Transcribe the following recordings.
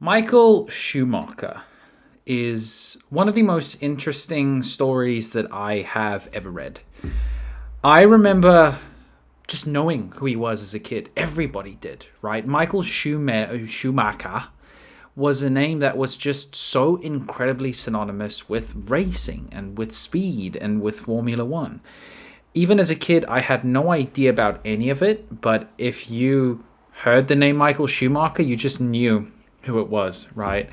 Michael Schumacher is one of the most interesting stories that I have ever read. I remember just knowing who he was as a kid. Everybody did, right? Michael Schumacher was a name that was just so incredibly synonymous with racing and with speed and with Formula One. Even as a kid, I had no idea about any of it, but if you heard the name Michael Schumacher, you just knew who it was, right?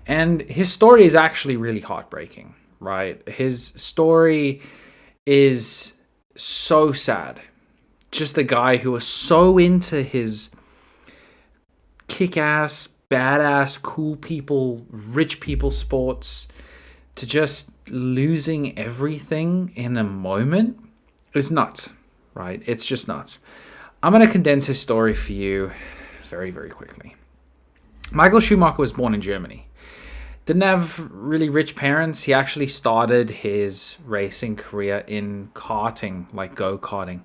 And his story is actually really heartbreaking, right? His story is so sad. Just a guy who was so into his kick-ass, badass, cool people, rich people sports to just losing everything in a moment is nuts, right? It's just nuts. I'm going to condense his story for you very, very quickly. Michael Schumacher was born in Germany. Didn't have really rich parents. He actually started his racing career in karting, like go-karting.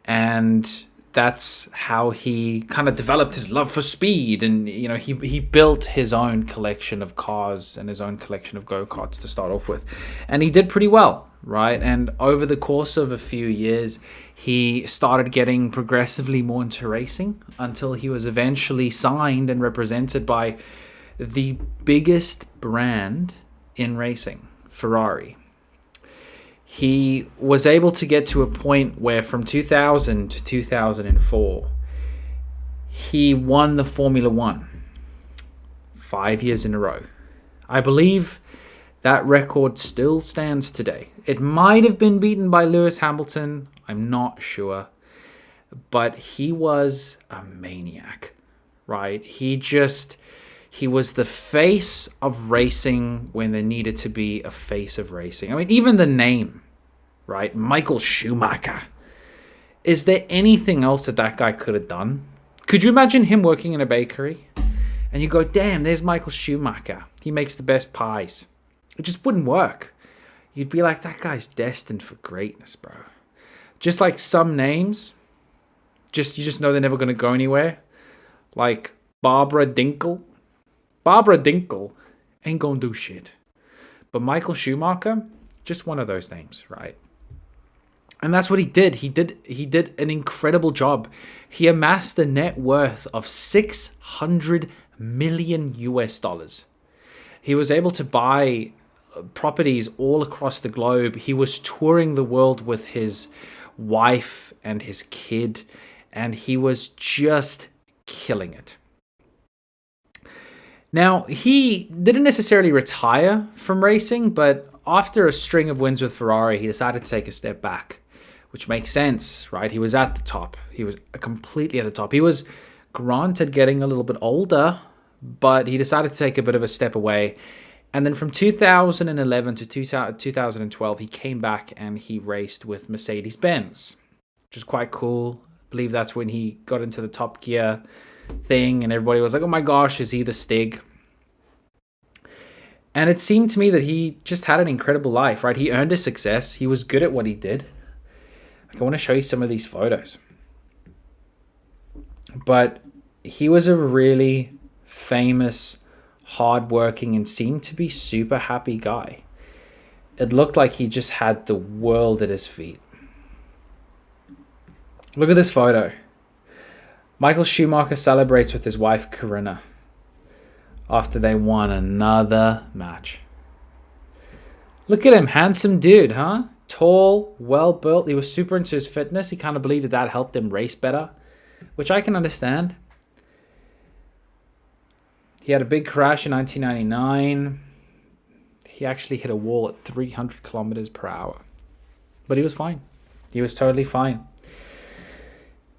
And that's how he kind of developed his love for speed. And, you know, he built his own collection of cars and his own collection of go-karts to start off with. And he did pretty well, right? And over the course of a few years, he started getting progressively more into racing until he was eventually signed and represented by the biggest brand in racing, Ferrari. He was able to get to a point where from 2000 to 2004, he won the Formula One 5 years in a row. I believe that record still stands today. It might have been beaten by Lewis Hamilton. I'm not sure. But he was a maniac, right? He was the face of racing when there needed to be a face of racing. I mean, even the name, right? Michael Schumacher. Is there anything else that guy could have done? Could you imagine him working in a bakery? And you go, damn, there's Michael Schumacher. He makes the best pies. It just wouldn't work. You'd be like, that guy's destined for greatness, bro. Just like some names, you just know they're never going to go anywhere. Like Barbara Dinkle. Barbara Dinkle ain't gonna do shit. But Michael Schumacher, just one of those names, right? And that's what he did. He did an incredible job. He amassed a net worth of $600 million US. He was able to buy properties all across the globe. He was touring the world with his wife and his kid, and he was just killing it. Now, he didn't necessarily retire from racing, but after a string of wins with Ferrari, he decided to take a step back, which makes sense, right? He was at the top. He was completely at the top. He was granted getting a little bit older, but he decided to take a bit of a step away. And then from 2011 to 2012, he came back and he raced with Mercedes-Benz, which is quite cool. I believe that's when he got into the Top Gear thing and everybody was like, oh my gosh, is he the Stig? And it seemed to me that he just had an incredible life, right? He earned his success. He was good at what he did. I want to show you some of these photos. But he was a really famous, hardworking, and seemed to be super happy guy. It looked like he just had the world at his feet. Look at this photo. Michael Schumacher celebrates with his wife, Corinna, after they won another match. Look at him, handsome dude, huh? Tall, well-built. He was super into his fitness. He kind of believed that helped him race better, which I can understand. He had a big crash in 1999. He actually hit a wall at 300 kilometers per hour. But he was fine. He was totally fine.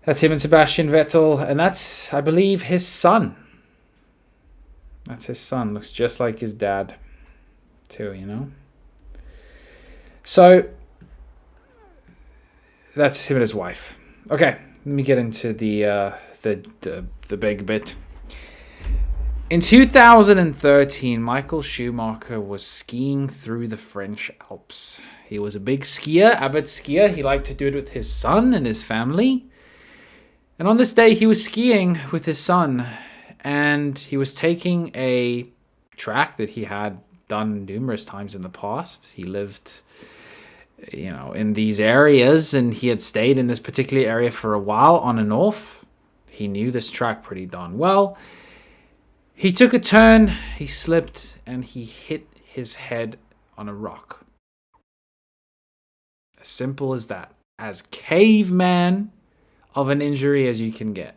That's him and Sebastian Vettel. And that's, I believe, his son. That's his son. Looks just like his dad, too, you know? So, that's him and his wife. Okay, let me get into the big bit. In 2013, Michael Schumacher was skiing through the French Alps. He was a big skier, avid skier. He liked to do it with his son and his family. And on this day, he was skiing with his son. and he was taking a track that he had done numerous times in the past. He lived, in these areas, and he had stayed in this particular area for a while on and off. He knew this track pretty darn well. He took a turn, he slipped, and he hit his head on a rock. As simple as that. As caveman of an injury as you can get.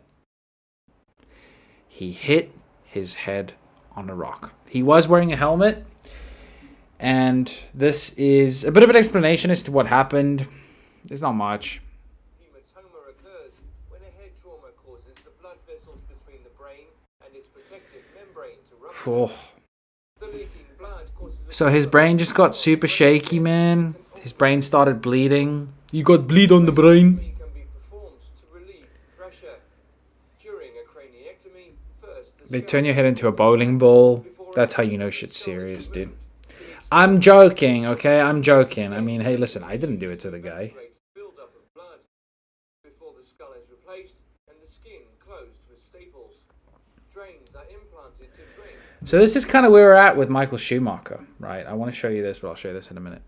He hit his head on a rock. He was wearing a helmet, and this is a bit of an explanation as to what happened. There's not much. Hematoma occurs when a head trauma causes the blood vessels between the brain and its protective membrane to rupture. The leaking blood causes So his brain just got super shaky, man. His brain started bleeding. You got bleed on the brain. can be performed to relieve pressure. During a craniectomy, first They turn your head into a bowling ball. That's how you know shit's serious, dude. I'm joking, okay? I'm joking. I mean, hey, listen, I didn't do it to the guy. buildup of blood before the skull is replaced and the skin closed with staples. Drains are implanted to drain. So this is kind of where we're at with Michael Schumacher, right? I want to show you this, but I'll show you this in a minute.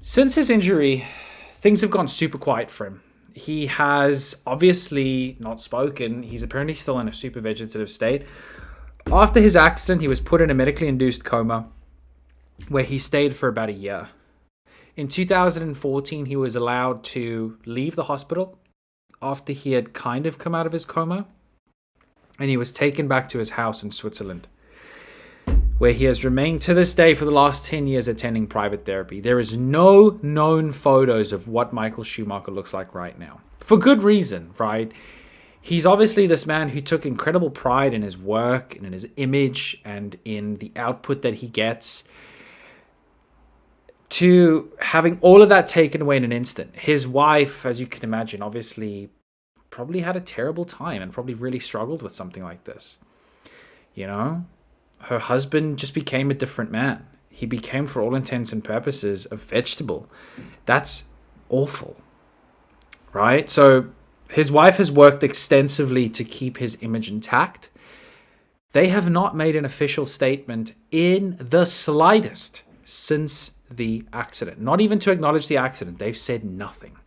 Since his injury, things have gone super quiet for him. He has obviously not spoken. He's apparently still in a super vegetative state. After his accident, he was put in a medically induced coma where he stayed for about a year. In 2014, he was allowed to leave the hospital after he had kind of come out of his coma, and he was taken back to his house in Switzerland, where he has remained to this day for the last 10 years attending private therapy. There is no known photos of what Michael Schumacher looks like right now. For good reason, right? He's obviously this man who took incredible pride in his work and in his image and in the output that he gets, to having all of that taken away in an instant. His wife, as you can imagine, obviously probably had a terrible time and probably really struggled with something like this. Her husband just became a different man. He became, for all intents and purposes, a vegetable. That's awful, right? So his wife has worked extensively to keep his image intact. They have not made an official statement in the slightest since the accident. Not even to acknowledge the accident. They've said nothing.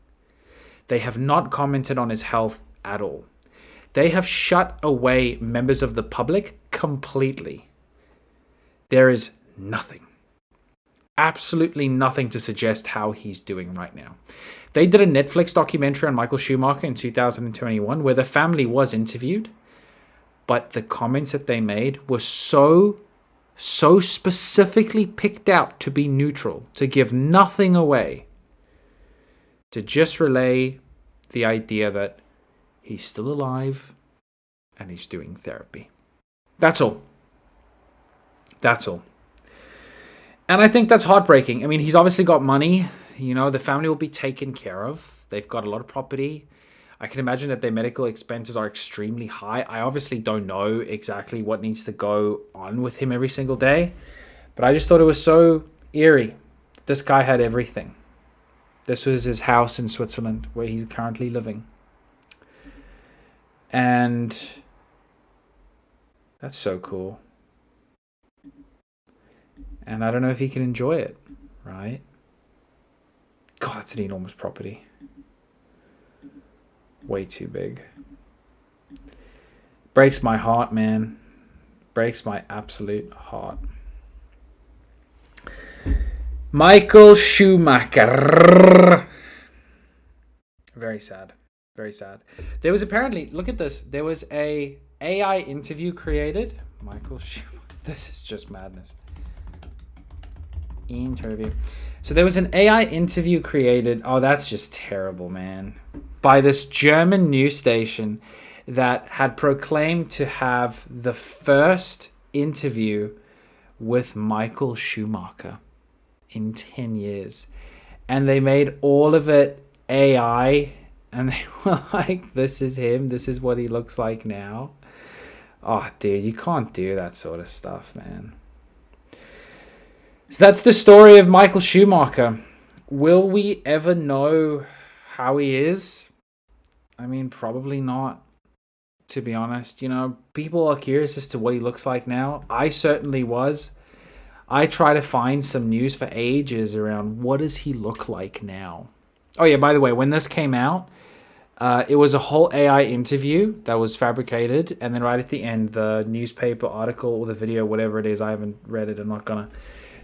They have not commented on his health at all. They have shut away members of the public completely. There is nothing. Absolutely nothing to suggest how he's doing right now. They did a Netflix documentary on Michael Schumacher in 2021 where the family was interviewed, but the comments that they made were so specifically picked out to be neutral, to give nothing away, to just relay the idea that he's still alive and he's doing therapy. That's all. That's all. And I think that's heartbreaking. I mean, he's obviously got money. The family will be taken care of. They've got a lot of property. I can imagine that their medical expenses are extremely high. I obviously don't know exactly what needs to go on with him every single day, but I just thought it was so eerie. This guy had everything. This was his house in Switzerland where he's currently living. And that's so cool. And I don't know if he can enjoy it, right? God, that's an enormous property. Way too big. Breaks my heart, man. Breaks my absolute heart. Michael Schumacher. Very sad. Very sad. There was apparently, look at this. There was a AI interview created. Michael Schumacher. This is just madness. Interview. So there was an AI interview created. Oh, that's just terrible, man. By this German news station that had proclaimed to have the first interview with Michael Schumacher in 10 years. And they made all of it AI. And they were like, this is him. This is what he looks like now. Oh, dude, you can't do that sort of stuff, man. So that's the story of Michael Schumacher. Will we ever know how he is? I mean, probably not. to be honest. You know, people are curious as to what he looks like now. I certainly was. I try to find some news for ages around what does he look like now. Oh yeah, by the way, when this came out, it was a whole AI interview that was fabricated, and then right at the end, the newspaper article or the video, whatever it is, I haven't read it, I'm not gonna,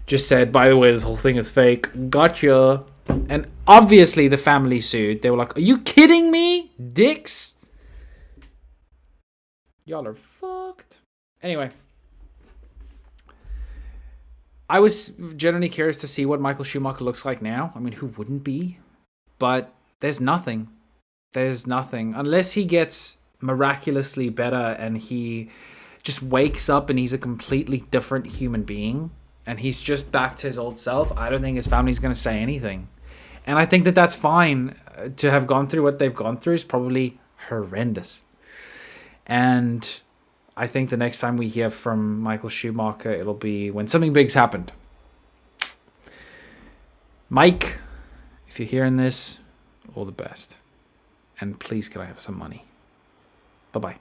just said, by the way, this whole thing is fake. Gotcha. And obviously the family sued. They were like, are you kidding me? Dicks? Y'all are fucked. Anyway. I was genuinely curious to see what Michael Schumacher looks like now. I mean, who wouldn't be? But there's nothing. There's nothing. Unless he gets miraculously better and he just wakes up and he's a completely different human being and he's just back to his old self, I don't think his family's going to say anything. And I think that that's fine. To have gone through what they've gone through is probably horrendous. And I think the next time we hear from Michael Schumacher, it'll be when something big's happened. Mike, if you're hearing this, all the best. And please, can I have some money? Bye-bye.